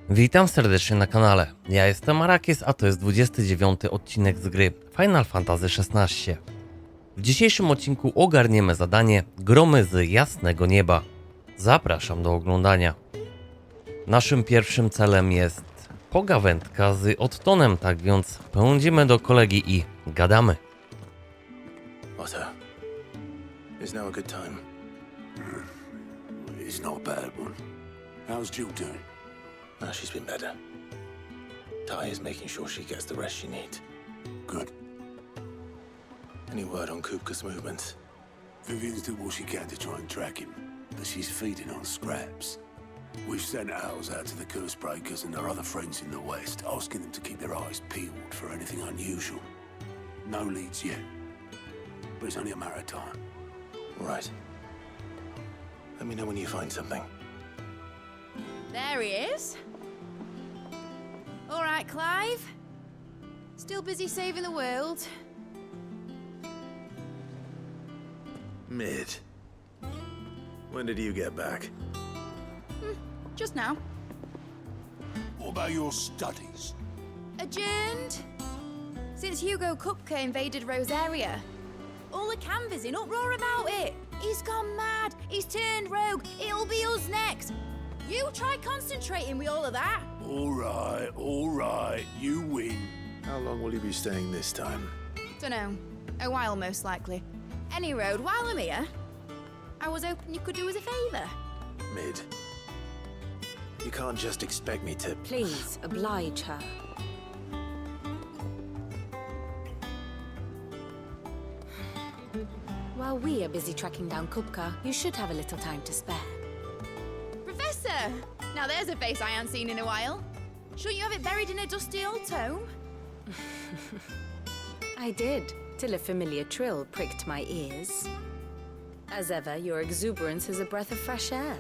Witam serdecznie na kanale. Ja jestem Arakis, a to jest 29 odcinek z gry Final Fantasy XVI. W dzisiejszym odcinku ogarniemy zadanie Gromy z jasnego nieba. Zapraszam do oglądania. Naszym pierwszym celem jest pogawędka z Ottonem, tak więc pędzimy do kolegi i gadamy. Otto, is now a good time? It's not a bad one. How's Jill doing? Oh, she's been better. Ty is making sure she gets the rest she needs. Good. Any word on Kupka's movements? Vivian's did what she can to try and track him, but she's feeding on scraps. We've sent ours out to the curse breakers and their other friends in the west, asking them to keep their eyes peeled for anything unusual. No leads yet, but it's only a matter of time. Right. Let me know when you find something. There he is. All right, Clive. Still busy saving the world. Mid. When did you get back? Just now. What about your studies? Adjourned. Since Hugo Kupka invaded Rosaria. All the canvas in uproar about it. He's gone mad. He's turned rogue. It'll be us next. You try concentrating with all of that. All right, you win. How long will you be staying this time? Dunno. A while, most likely. Any road, while I'm here, I was hoping you could do us a favour. Mid. You can't just expect me to... Please, oblige her. While we are busy tracking down Kupka, you should have a little time to spare. Professor! Now there's a face I haven't seen in a while. Shouldn't you have it buried in a dusty old tome? I did, till a familiar trill pricked my ears. As ever, your exuberance is a breath of fresh air,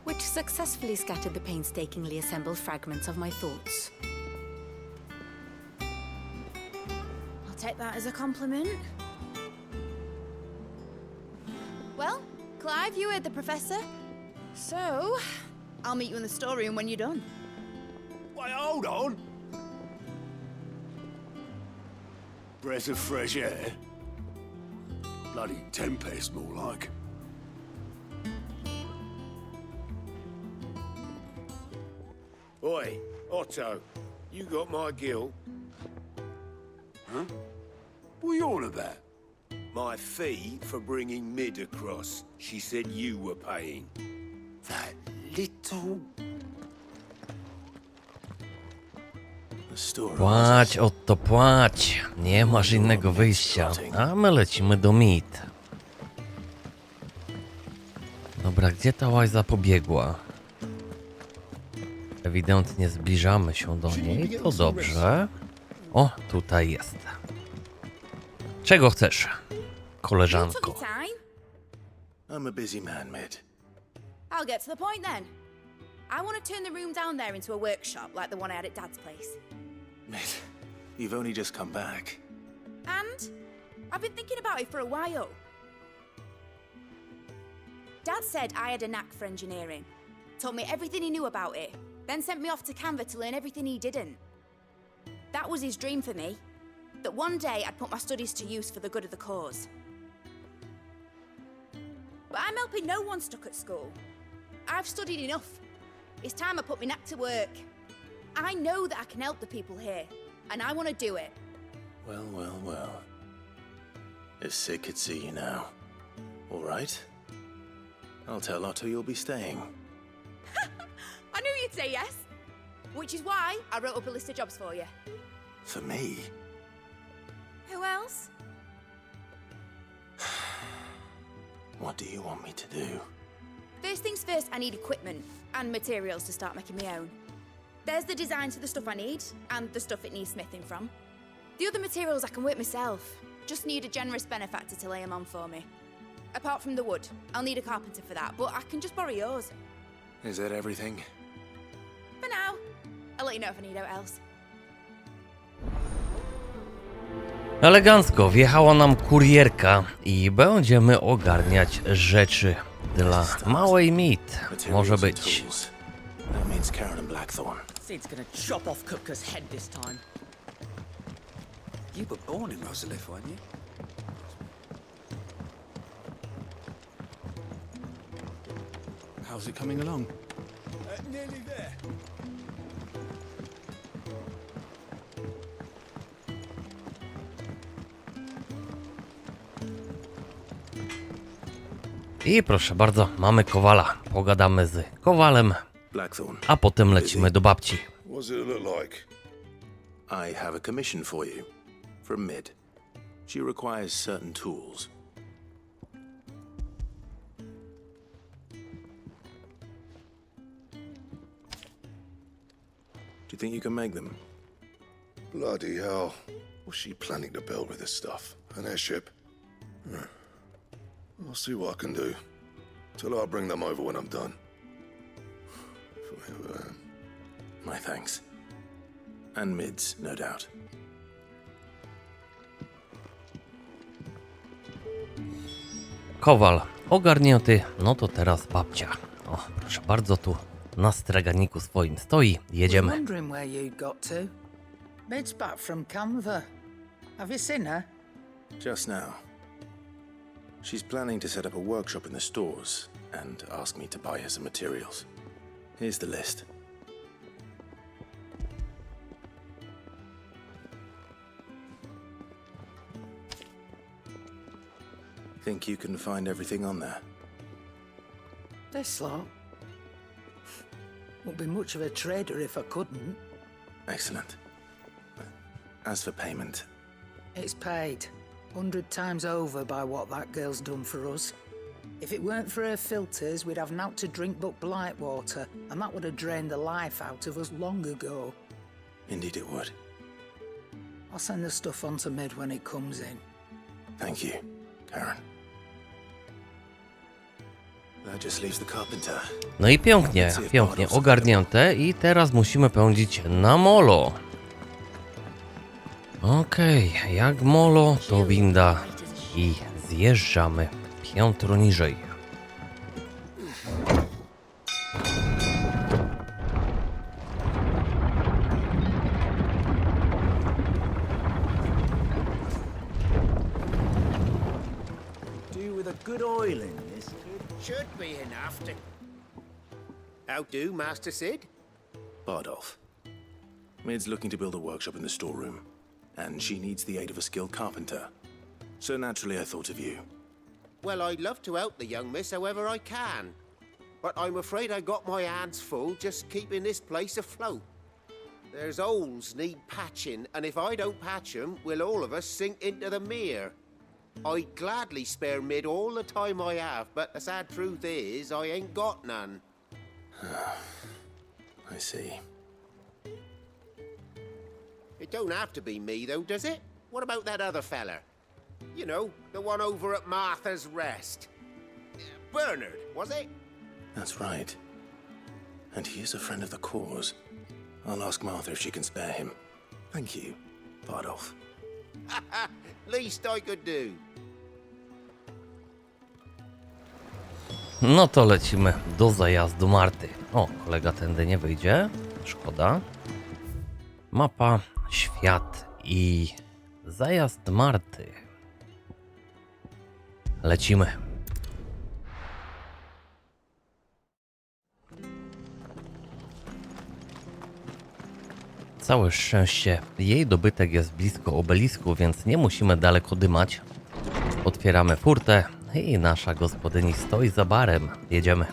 which successfully scattered the painstakingly assembled fragments of my thoughts. I'll take that as a compliment. Well, Clive, you heard the professor. So, I'll meet you in the storeroom when you're done. Wait, hold on. Breath of fresh air. Bloody tempest, more like. Oi, Otto, you got my gill? Huh? What are you on about? My fee for bringing Mid across. She said you were paying. That little... The store Płać, Otto, płać. Nie masz innego wyjścia. A my lecimy do Mid. Dobra, gdzie ta łajza pobiegła? Ewidentnie zbliżamy się do niej, to dobrze. O, tutaj jest. Czego chcesz, You took koleżanko? your time. I'm a busy man, Mid. I'll get to the point then. I want to turn the room down there into a workshop like the one I had at Dad's place. Mid, you've only just come back. And I've been thinking about it for a while. Dad said I had a knack for engineering. Told me everything he knew about it. Then sent me off to Canva to learn everything he didn't. That was his dream for me. That one day I'd put my studies to use for the good of the cause. But I'm helping no one stuck at school. I've studied enough. It's time I put my knack to work. I know that I can help the people here, and I want to do it. Well, well, well. If Sid could see you now. All right. I'll tell Otto you'll be staying. I knew you'd say yes. Which is why I wrote up a list of jobs for you. For me? Who else? What do you want me to do? First things first, I need equipment and materials to start making my own. There's the designs for the stuff I need, and the stuff it needs smithing from. The other materials I can work myself. Just need a generous benefactor to lay them on for me. Apart from the wood, I'll need a carpenter for that, but I can just borrow yours. Is that everything? For now. I'll let you know if I need out else. Elegancko wjechała nam kurierka i będziemy ogarniać rzeczy dla małej Mid. Może być. I mean, It's Karen and Blackthorn. Sid's gonna chop off Kupka's head this time. You were born in Rosalith, weren't you? How's it coming along? Nearly there. I proszę bardzo, mamy Kowala. Pogadamy z Kowalem, Blackthorn, a potem lecimy do babci. What's it look like? I have a commission for you. From Mid. She requires certain tools. Do you think you can make them? Bloody hell. What's she planning to build with this stuff? An airship? I'll see what I can do. Till I bring them over when I'm done. My thanks. And Mid's, no doubt. Kowal ogarnięty, no to teraz babcia. O, proszę bardzo, tu na straganiku swoim stoi. Jedziemy. Wondering where you got to. Mid's back from Canva. Have you seen her? Just now. She's planning to set up a workshop in the stores and ask me to buy her some materials. Here's the list. Think you can find everything on there? This lot. Wouldn't be much of a trader if I couldn't. Excellent. As for payment, It's paid 100 times over by what that girl's done for us. If it weren't for her filters, we'd have naught to drink but blight water, and that would have drained the life out of us long ago. indeed it would. I'll send the stuff on to Mid when it comes in. Thank you, Karen. That just leaves the carpenter. No i pięknie, pięknie ogarnięte i teraz musimy pędzić na molo. Okej, jak molo to winda i zjeżdżamy piętro niżej. Do with a good oil in this. Should be enough to... How do, Master Sid? Bardolph. Mid's looking to build a workshop in the storeroom, and she needs the aid of a skilled carpenter. So naturally I thought of you. Well, I'd love to help the young miss however I can. But I'm afraid I got my hands full just keeping this place afloat. There's holes need patching, and if I don't patch 'em, we'll all of us sink into the mere. I'd gladly spare Mid all the time I have, but the sad truth is, I ain't got none. I see. It don't have to be me, though, does it? What about that other fella? You know, the one over at Martha's Rest. Bernard, was it? That's right. And he is a friend of the cause. I'll ask Martha if she can spare him. Thank you, Bardolph. Least I could do. No to lecimy do zajazdu Marty. O, kolega tędy nie wyjdzie. Szkoda. Mapa, świat i zajazd Marty. Lecimy. Całe szczęście, jej dobytek jest blisko obelisku, więc nie musimy daleko dymać. Otwieramy furtę i nasza gospodyni stoi za barem. Jedziemy.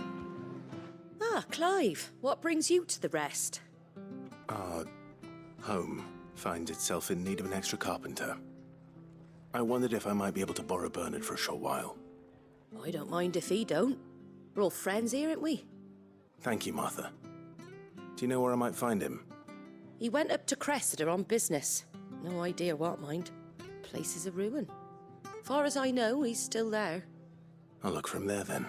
Ah, Clive, what brings you to the rest? Our home finds itself in need of an extra carpenter. I wondered if I might be able to borrow Bernard for a short while. I don't mind if he don't. We're all friends here, aren't we? Thank you, Martha. Do you know where I might find him? He went up to Cressida on business. No idea what, mind. Place is a ruin. Far as I know, he's still there. I'll look for him there then.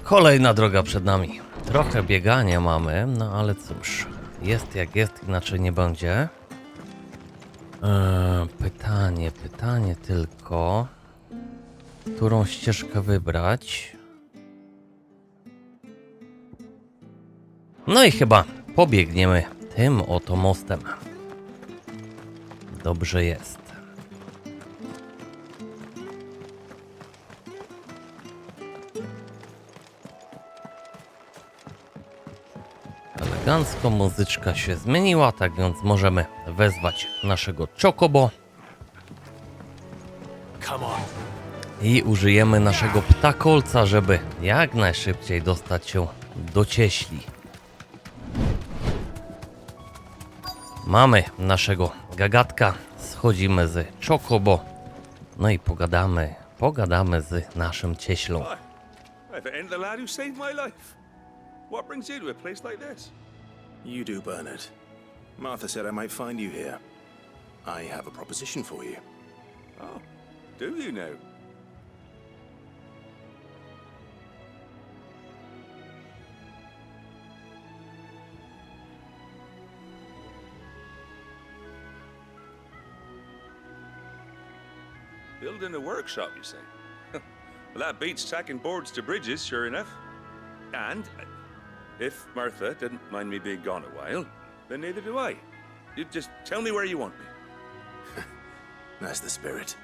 Kolejna droga przed nami. Trochę biegania mamy, no ale cóż. Jest jak jest, inaczej nie będzie. Pytanie tylko. Którą ścieżkę wybrać? No i chyba pobiegniemy tym oto mostem. Dobrze jest. Elegancko muzyczka się zmieniła, tak więc możemy wezwać naszego Chocobo. I użyjemy naszego ptakolca, żeby jak najszybciej dostać się do cieśli. Mamy naszego gagatka, schodzimy z Chocobo, no i pogadamy z naszym cieślą. the lad who saved my life. What brings you to a place like this? You do, Bernard. Martha said I might find you here. I have a proposition for you. Oh, do you now? Building a workshop, you say? Well, that beats tacking boards to bridges, sure enough. And if Martha didn't mind me being gone a while, then neither do I. You just tell me where you want me. That's the spirit.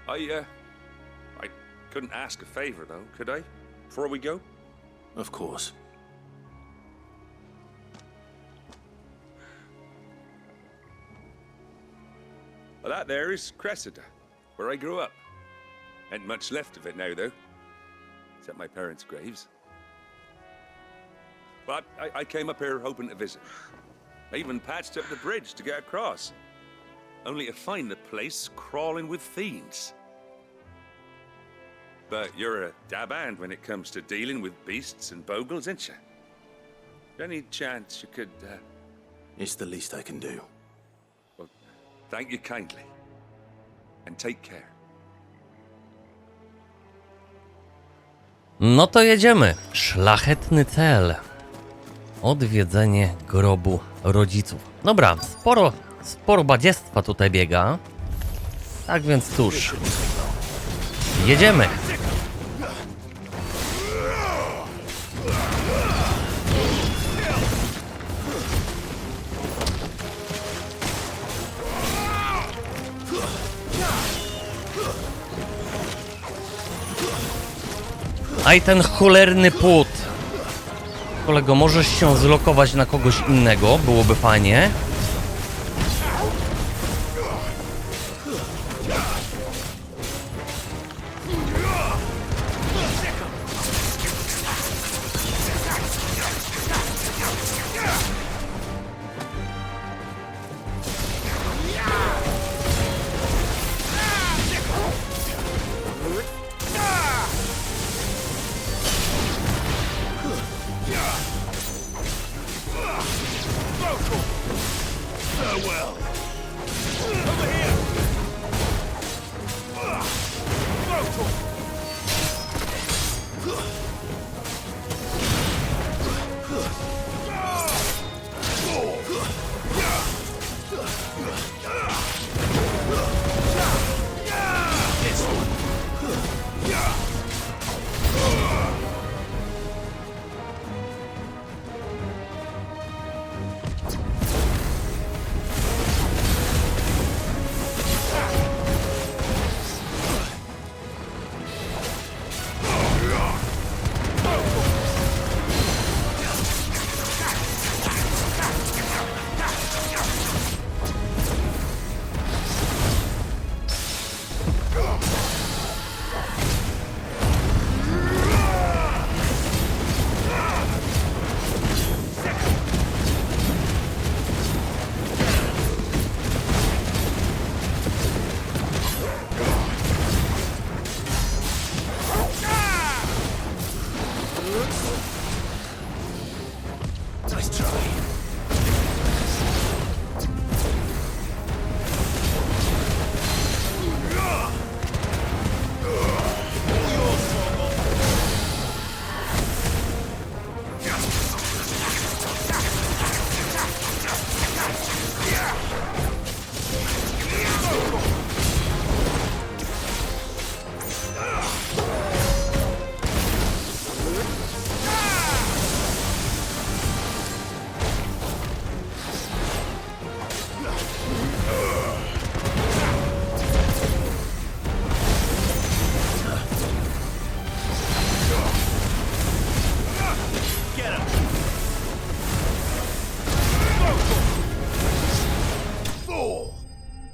I couldn't ask a favor, though, could I? Before we go? Of course. Well, that there is Cressida, where I grew up. Ain't much left of it now, though. Except my parents' graves. But I came up here hoping to visit. I even patched up the bridge to get across. Only to find the place crawling with fiends. But you're a dab hand when it comes to dealing with beasts and bogles, ain't you? Any chance you could, It's the least I can do. Well, thank you kindly. And take care. No to jedziemy. Szlachetny cel. Odwiedzenie grobu rodziców. Dobra, sporo badziestwa tutaj biega. Tak więc cóż. Jedziemy. A i ten cholerny płot. Kolego, możesz się zlokować na kogoś innego, byłoby fajnie.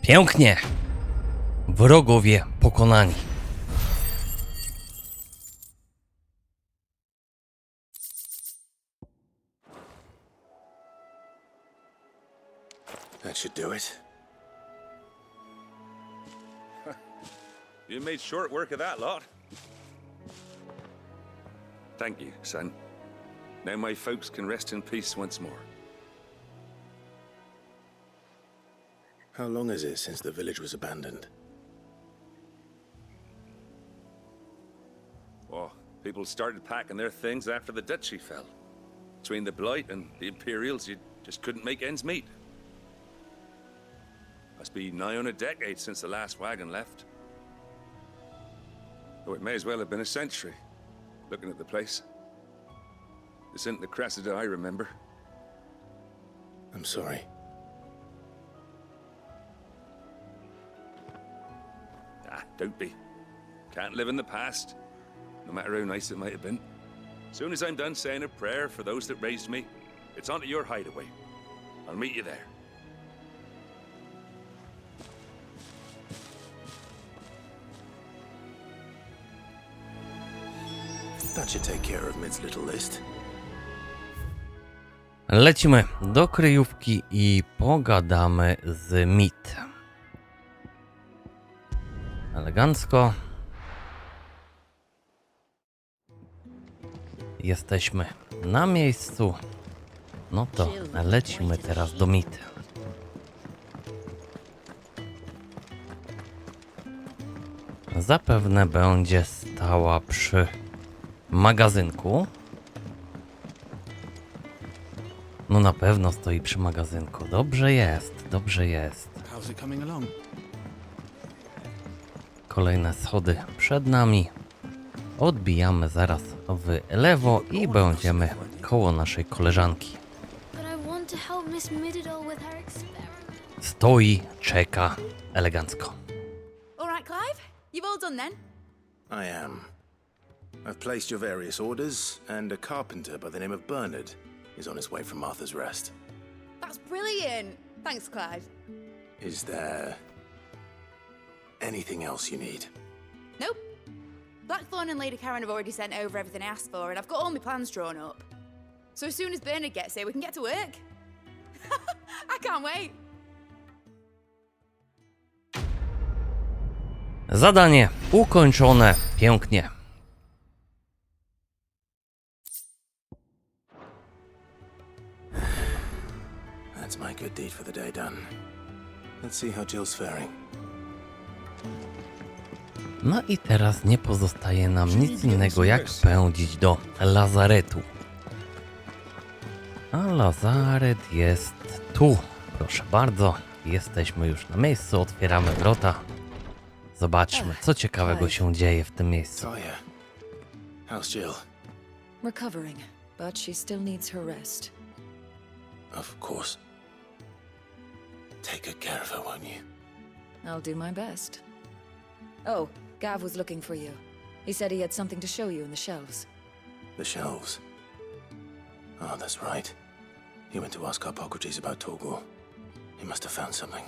Pięknie! Wrogowie pokonani. That should do it. You made short work of that lot. Thank you, son. Now my folks can rest in peace once more. How long is it since the village was abandoned? Oh, people started packing their things after the duchy fell. Between the Blight and the Imperials, you just couldn't make ends meet. Must be nigh on a decade since the last wagon left. Though it may as well have been a century, looking at the place. This isn't the Cressida I remember. I'm sorry. Don't be. Can't live in the past, no matter how nice it might have been. Soon as I'm done saying a prayer for those that raised me, it's onto your hideaway. I'll meet you there. That should take care of Mid's little list. Lecimy do kryjówki i pogadamy z Mid. Elegancko. Jesteśmy na miejscu. No to lecimy teraz do Mid. Zapewne będzie stała przy magazynku. No na pewno stoi przy magazynku. Dobrze jest, dobrze jest. How's it coming along? Kolejne schody przed nami. Odbijamy zaraz w lewo i będziemy koło naszej koleżanki. Stoi, czeka elegancko. All right, Clive? You've all done then? I am. I've placed your various orders, and a carpenter by the name of Bernard is on his way from Arthur's Rest. That's brilliant. Thanks, Clive. Is there anything else you need? Nope. Blackthorn and Lady Karen have already sent over everything I asked for, and I've got all my plans drawn up. So as soon as Bernard gets here, we can get to work. I can't wait. Zadanie ukończone. Pięknie. That's my good deed for the day done. Let's see how Jill's faring. No i teraz nie pozostaje nam nic innego jak pędzić do lazaretu. A lazaret jest tu. Proszę bardzo, jesteśmy już na miejscu, otwieramy wrota. Zobaczmy, co ciekawego się dzieje w tym miejscu. Oh yeah. How's Jill? Recovering, but she still needs her rest. Of course. Take good care of her, won't you? I'll do my best. Oh, Gav was looking for you. He said he had something to show you in the shelves. The shelves. Oh, that's right. He went to ask Hippocrates about Torgor. He must have found something.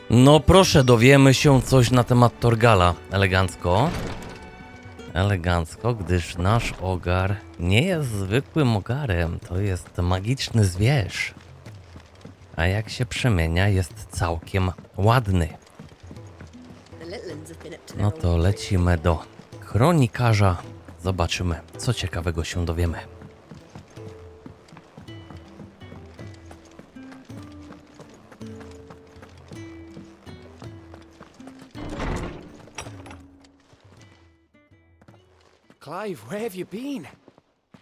No proszę, dowiemy się coś na temat Torgala. Elegancko. Elegancko, gdyż nasz ogar nie jest zwykłym ogarem. To jest magiczny zwierz. A jak się przemienia, jest całkiem ładny. No to lecimy do kronikarza. Zobaczymy, co ciekawego się dowiemy. Clive, where have you been?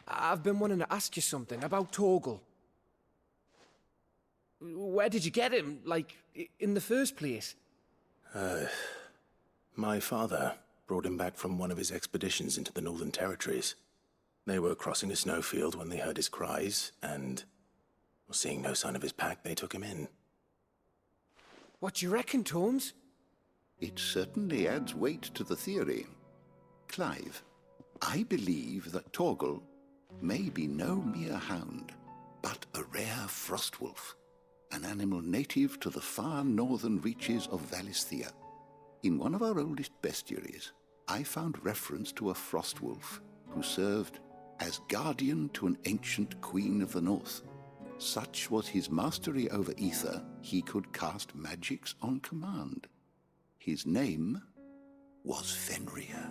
I've been wanting to ask you something about Torgal. Where did you get him, like, in the first place? My father brought him back from one of his expeditions into the Northern Territories. They were crossing a snowfield when they heard his cries, and, seeing no sign of his pack, they took him in. What do you reckon, Torms? It certainly adds weight to the theory. Clive, I believe that Torgal may be no mere hound, but a rare frostwolf. an animal native to the far northern reaches of Valisthea. In one of our oldest bestiaries, I found reference to a frost wolf who served as guardian to an ancient queen of the north. Such was his mastery over ether, he could cast magics on command. His name was Fenrir.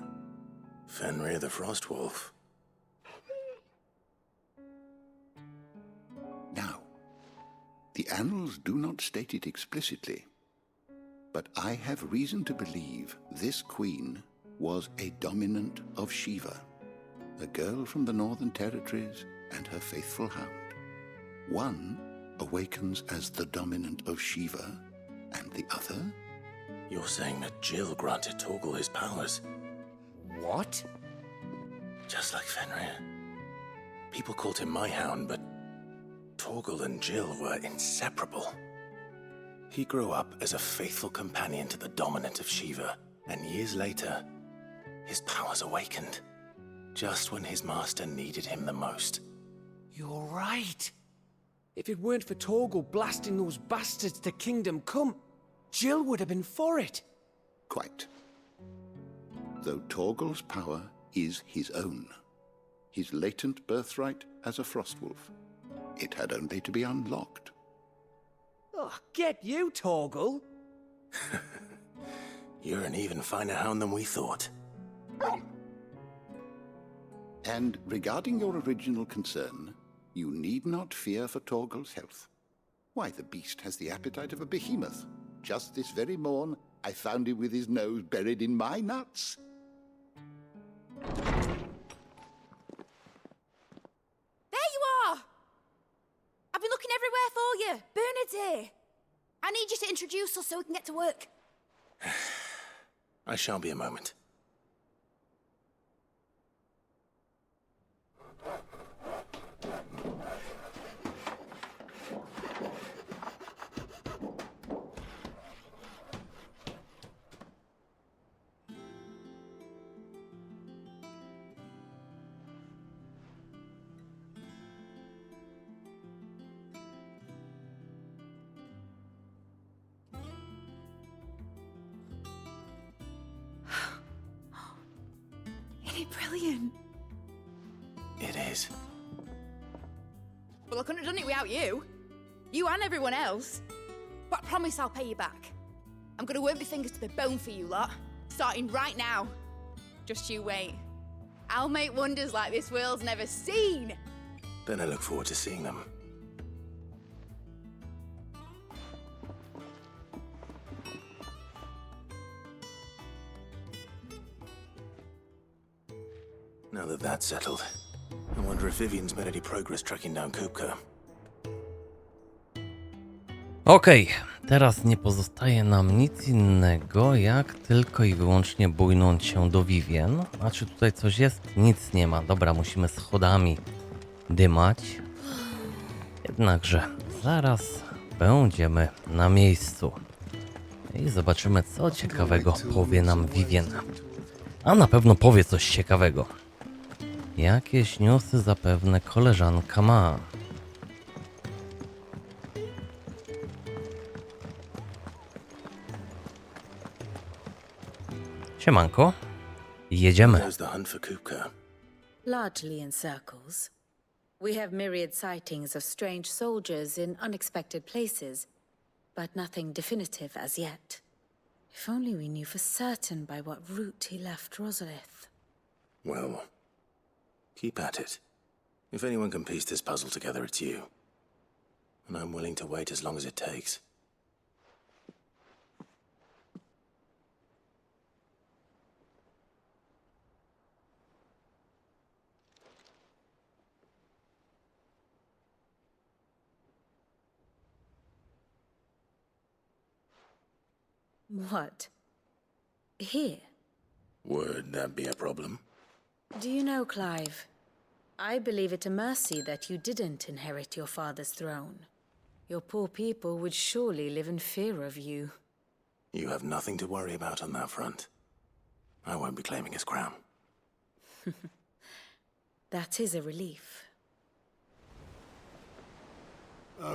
Fenrir the Frost Wolf. Now, the annals do not state it explicitly, but I have reason to believe this queen was a dominant of Shiva, a girl from the Northern Territories and her faithful hound. One awakens as the dominant of Shiva, and the other? You're saying that Jill granted Torgal his powers? What? Just like Fenrir. People called him my hound, but Torgal and Jill were inseparable. He grew up as a faithful companion to the dominant of Shiva, and years later, his powers awakened, just when his master needed him the most. You're right. If it weren't for Torgal blasting those bastards to Kingdom Come, Jill would have been for it. Quite. Though Torgal's power is his own, his latent birthright as a frostwolf, it had only to be unlocked. Oh, get you, Torgal. You're an even finer hound than we thought. And regarding your original concern, you need not fear for Torgal's health. Why, the beast has the appetite of a behemoth. Just this very morn, I found him with his nose buried in my nuts. There you are! I've been looking everywhere for you. Bernard's here. I need you to introduce us so we can get to work. I shall be a moment. Brilliant. It is. Well, I couldn't have done it without you. You and everyone else. But I promise I'll pay you back. I'm gonna work my fingers to the bone for you lot. Starting right now. Just you wait. I'll make wonders like this world's never seen. Then I look forward to seeing them. Now that that's settled, I wonder if Vivian's made any progress tracking down Kupka. Okej, teraz nie pozostaje nam nic innego, jak tylko i wyłącznie bójnąć się do Vivien. A czy tutaj coś jest? Nic nie ma. Dobra, musimy schodami dymać. Jednakże zaraz będziemy na miejscu. I zobaczymy, co ciekawego powie nam Vivien. A na pewno powie coś ciekawego. Jakieś newsy zapewne koleżanka ma. Siemanko. Jedziemy. How's the hunt for Kupka? Largely in circles. We have myriad sightings of strange soldiers in unexpected places, but nothing definitive as yet. If only we knew for certain by what route he left Rosalith. Well, keep at it. If anyone can piece this puzzle together, it's you. And I'm willing to wait as long as it takes. What? Here? Would that be a problem? Do you know, Clive? I believe it a mercy that you didn't inherit your father's throne. Your poor people would surely live in fear of you. You have nothing to worry about on that front. I won't be claiming his crown. That is a relief.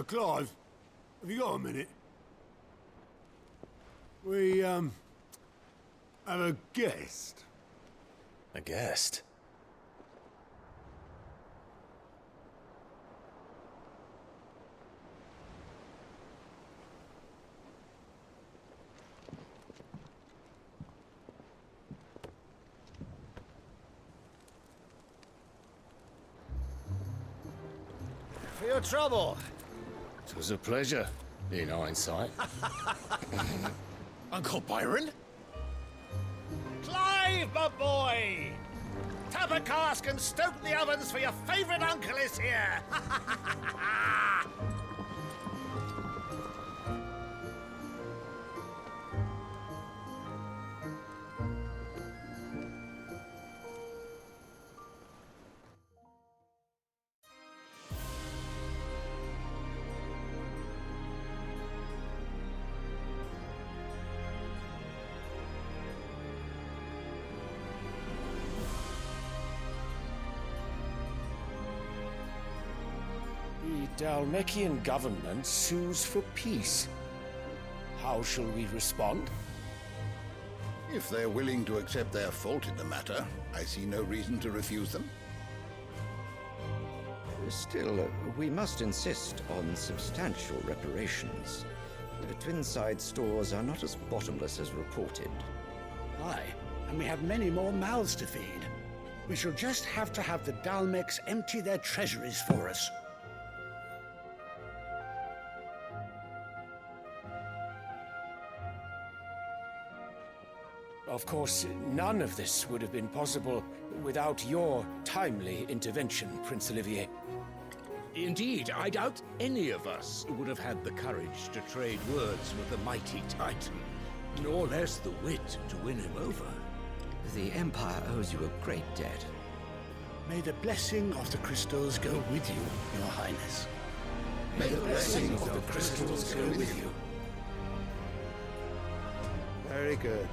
Clive, Have you got a minute? We, have a guest. A guest? For your trouble. It was a pleasure, in hindsight. Uncle Byron? Clive, my boy! Tap a cask and stoke the ovens, for your favourite uncle is here! The Dalmekian government sues for peace. How shall we respond? If they're willing to accept their fault in the matter, I see no reason to refuse them. Still, we must insist on substantial reparations. Twinside stores are not as bottomless as reported. Aye, and we have many more mouths to feed. We shall just have to have the Dalmeks empty their treasuries for us. Of course, none of this would have been possible without your timely intervention, Prince Olivier. Indeed, I doubt any of us would have had the courage to trade words with the mighty Titan, nor less the wit to win him over. The Empire owes you a great debt. May the blessing of the crystals go with you, Your Highness. May the blessing of the crystals go with you. Very good.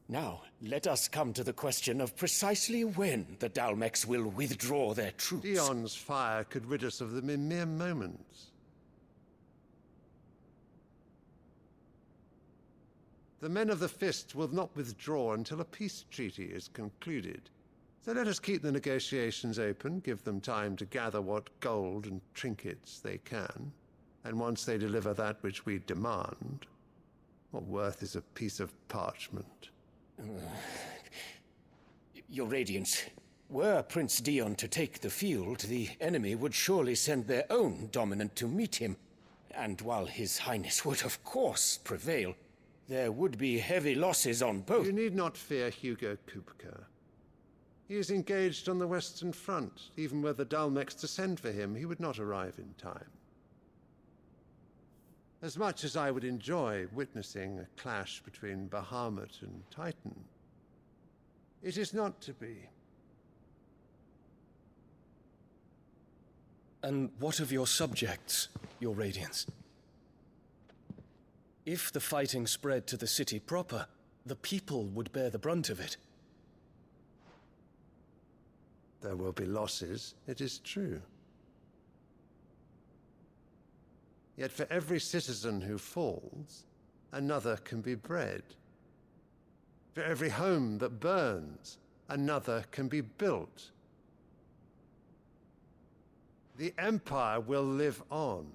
Now, let us come to the question of precisely when the Dalmeks will withdraw their troops. Dion's fire could rid us of them in mere moments. The men of the Fist will not withdraw until a peace treaty is concluded. So let us keep the negotiations open, give them time to gather what gold and trinkets they can, and once they deliver that which we demand, what worth is a piece of parchment? Your Radiance, were Prince Dion to take the field, the enemy would surely send their own dominant to meet him. And while His Highness would of course prevail, there would be heavy losses on both. You need not fear Hugo Kupka. He is engaged on the Western Front. Even were the Dalmeks to send for him, he would not arrive in time. As much as I would enjoy witnessing a clash between Bahamut and Titan, it is not to be. And what of your subjects, Your Radiance? If the fighting spread to the city proper, the people would bear the brunt of it. There will be losses, it is true. Yet for every citizen who falls, another can be bred. For every home that burns, another can be built. The Empire will live on.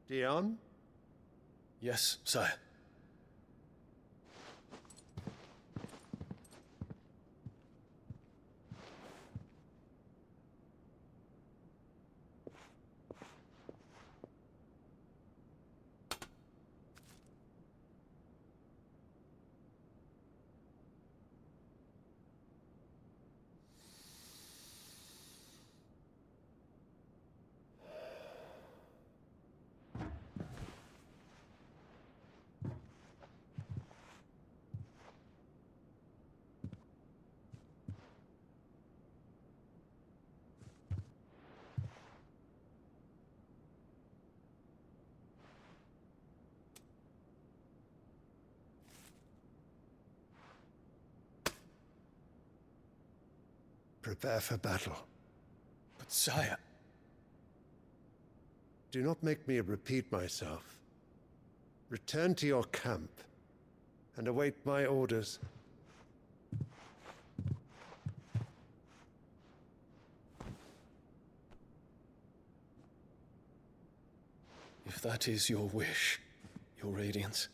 Dion? Yes, sire. Prepare for battle. But sire... Do not make me repeat myself. Return to your camp and await my orders. If that is your wish, your radiance,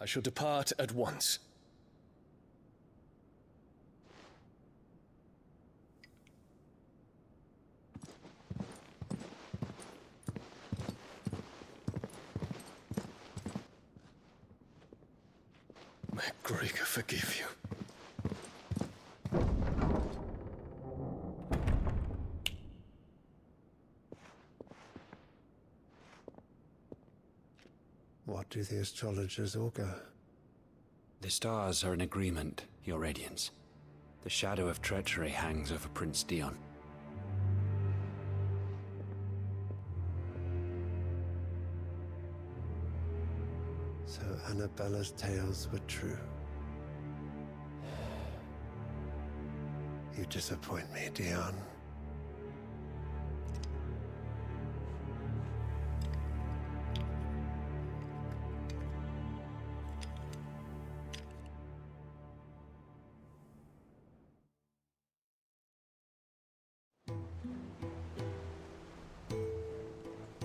I shall depart at once. May Gregor forgive you. What do the astrologers augur? The stars are in agreement, Your Radiance. The shadow of treachery hangs over Prince Dion. So Annabella's tales were true. You disappoint me, Dion.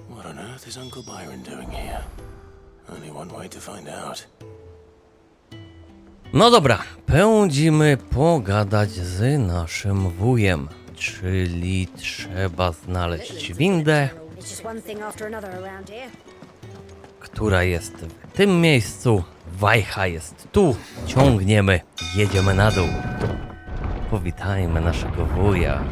What on earth is Uncle Byron doing here? Only one way to find out. No dobra, pędzimy pogadać z naszym wujem, czyli trzeba znaleźć windę, która jest w tym miejscu, wajcha jest tu, ciągniemy, jedziemy na dół. Powitajmy naszego wuja.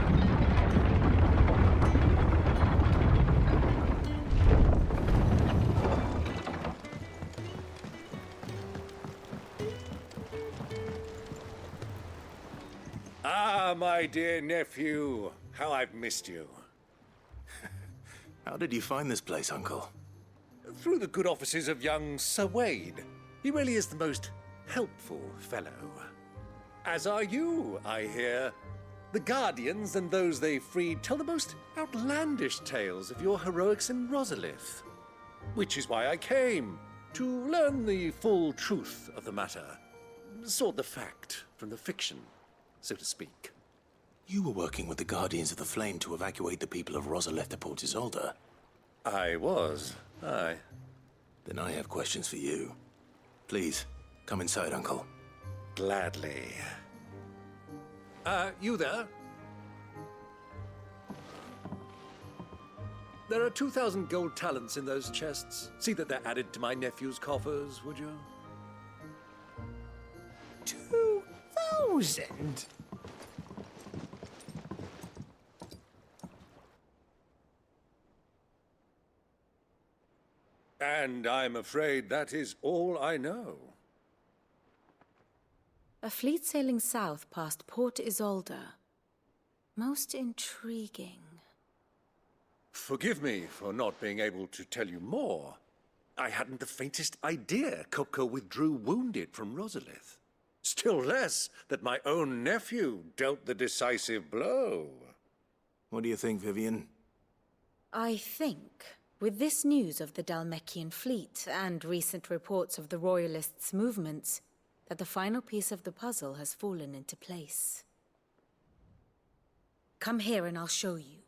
Ah, my dear nephew, how I've missed you. How did you find this place, Uncle? Through the good offices of young Sir Wade. He really is the most helpful fellow. As are you, I hear. The Guardians and those they freed tell the most outlandish tales of your heroics in Rosalith. Which is why I came, to learn the full truth of the matter. Sort the fact from the fiction, so to speak. You were working with the Guardians of the Flame to evacuate the people of Rosalith to Port Isolde. I was, aye. Then I have questions for you. Please, come inside, Uncle. Gladly. You there? There are 2,000 gold talents in those chests. See that they're added to my nephew's coffers, would you? 2,000? And I'm afraid that is all I know. A fleet sailing south past Port Isolde. Most intriguing. Forgive me for not being able to tell you more. I hadn't the faintest idea Kupka withdrew wounded from Rosalith. Still less that my own nephew dealt the decisive blow. What do you think, Vivian? I think, with this news of the Dhalmekian fleet and recent reports of the Royalists' movements, that the final piece of the puzzle has fallen into place. Come here and I'll show you.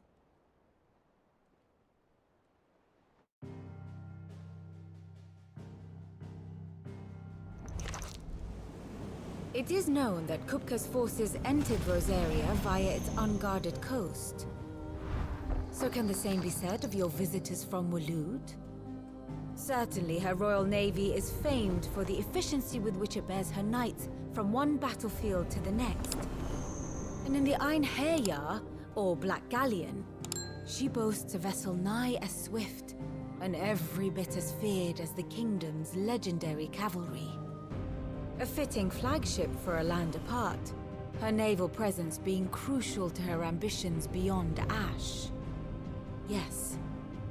It is known that Kupka's forces entered Rosaria via its unguarded coast. So can the same be said of your visitors from Waloed? Certainly her royal navy is famed for the efficiency with which it bears her knights from one battlefield to the next. And in the Einherjar, or Black Galleon, she boasts a vessel nigh as swift and every bit as feared as the kingdom's legendary cavalry. A fitting flagship for a land apart, her naval presence being crucial to her ambitions beyond Ash. Yes,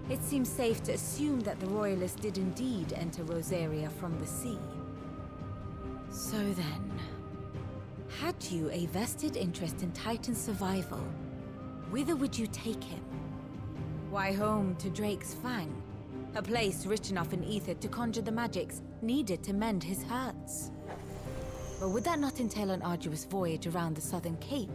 it seems safe to assume that the Royalists did indeed enter Rosaria from the sea. So then, Had you a vested interest in Titan's survival, whither would you take him? Why, home to Drake's Fang, a place rich enough in ether to conjure the magics needed to mend his hurts. But would that not entail an arduous voyage around the southern cape?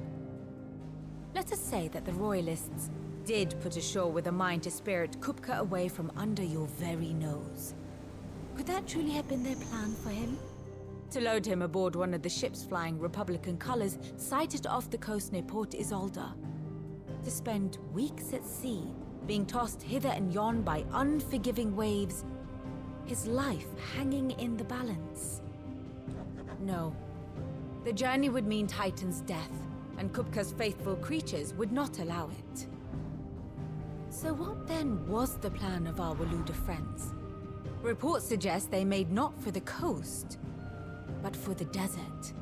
Let us say that the Royalists did put ashore with a mind to spirit Kupka away from under your very nose. Could that truly have been their plan for him? To load him aboard one of the ships flying Republican colors sighted off the coast near Port Isolde. To spend weeks at sea, being tossed hither and yon by unforgiving waves, his life hanging in the balance. No. The journey would mean Titan's death, and Kupka's faithful creatures would not allow it. So what then was the plan of our Waluda friends? Reports suggest they made not for the coast, but for the desert.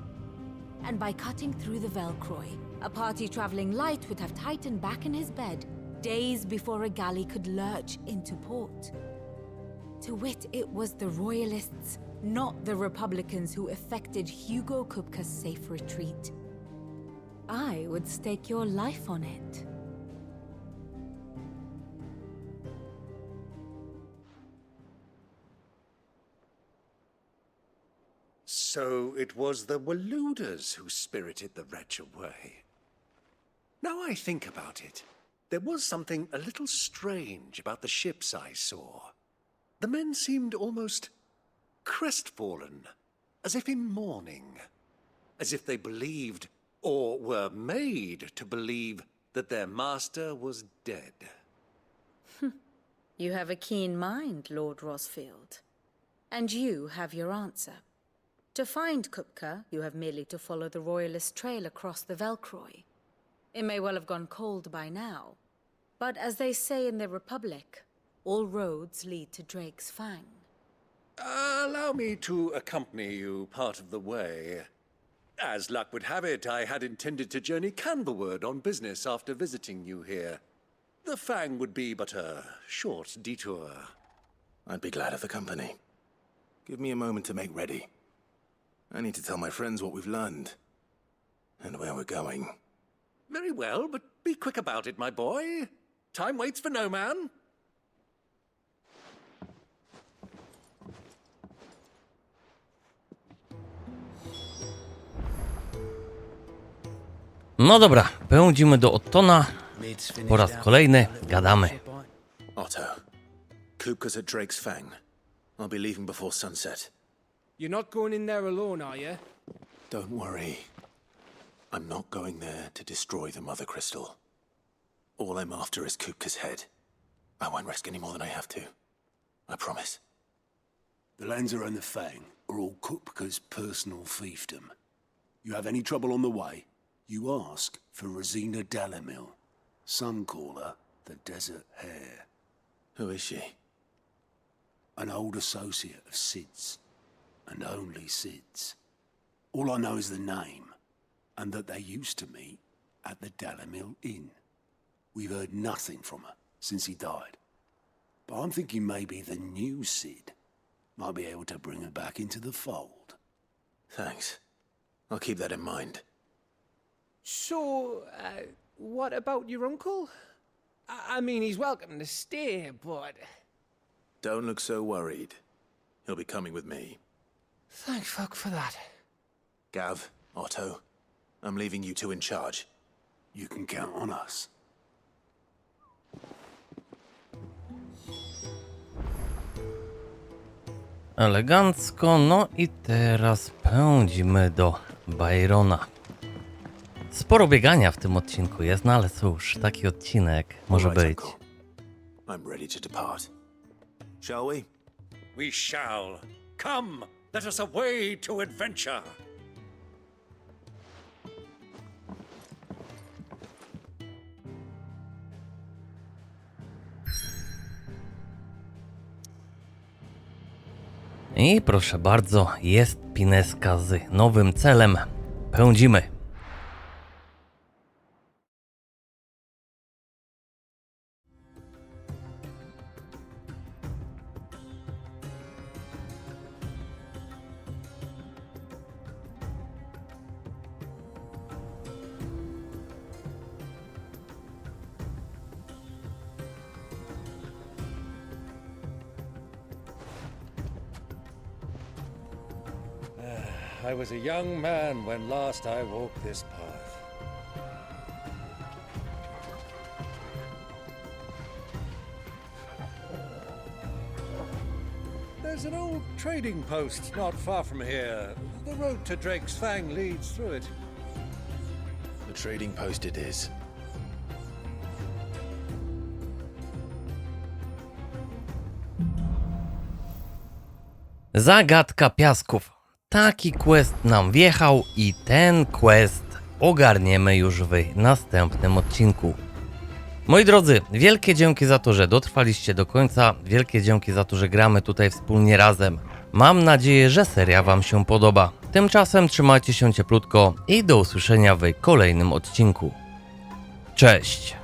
And by cutting through the Velcroy, a party traveling light would have Titan back in his bed days before a galley could lurch into port. To wit, it was the Royalists, not the Republicans, who effected Hugo Kupka's safe retreat. I would stake your life on it. So it was the Waludas who spirited the wretch away. Now I think about it, there was something a little strange about the ships I saw. The men seemed almost crestfallen, as if in mourning, as if they believed, or were made to believe, that their master was dead. You have a keen mind, Lord Rosfield. And you have your answer. To find Kupka, you have merely to follow the Royalist trail across the Velcroy. It may well have gone cold by now, but as they say in the Republic, all roads lead to Drake's Fang. Allow me to accompany you part of the way. As luck would have it, I had intended to journey Canberward on business after visiting you here. The Fang would be but a short detour. I'd be glad of the company. Give me a moment to make ready. I need to tell my friends what we've learned, and where we're going. Very well, but be quick about it, my boy. Time waits for no man. No dobra, pędzimy do Ottona. Po raz kolejny gadamy. Otto, Kupka's at Drake's Fang. I'll be leaving before sunset. You're not going in there alone, are you? Don't worry. I'm not going there to destroy the Mother Crystal. All I'm after is Kupka's head. I won't risk any more than I have to. I promise. The Lanza and the Fang are all Kupka's personal fiefdom. You have any trouble on the way, you ask for Rosina Dalamil. Some call her the Desert Hare. Who is she? An old associate of Sid's, and only Sid's. All I know is the name, and that they used to meet at the Dalamil Inn. We've heard nothing from her since he died. But I'm thinking maybe the new Sid might be able to bring her back into the fold. Thanks. I'll keep that in mind. So, what about your uncle? I mean, he's welcome to stay, but... Don't look so worried. He'll be coming with me. Thank fuck for that. Gav, Otto, I'm leaving you two in charge. You can count on us. Elegancko, no i teraz pędzimy do Byrona. Sporo biegania w tym odcinku jest, no ale cóż, taki odcinek może być. I'm ready to depart. Shall we? We shall. Come, let us away to adventure. I proszę bardzo, jest pineska z nowym celem. Pędzimy. I was a young man when last I walked this path. There's an old trading post not far from here. The road to Drake's Fang leads through it. The trading post it is. Zagadka piasków. Taki quest nam wjechał i ten quest ogarniemy już w następnym odcinku. Moi drodzy, wielkie dzięki za to, że dotrwaliście do końca. Wielkie dzięki za to, że gramy tutaj wspólnie razem. Mam nadzieję, że seria Wam się podoba. Tymczasem trzymajcie się cieplutko i do usłyszenia w kolejnym odcinku. Cześć!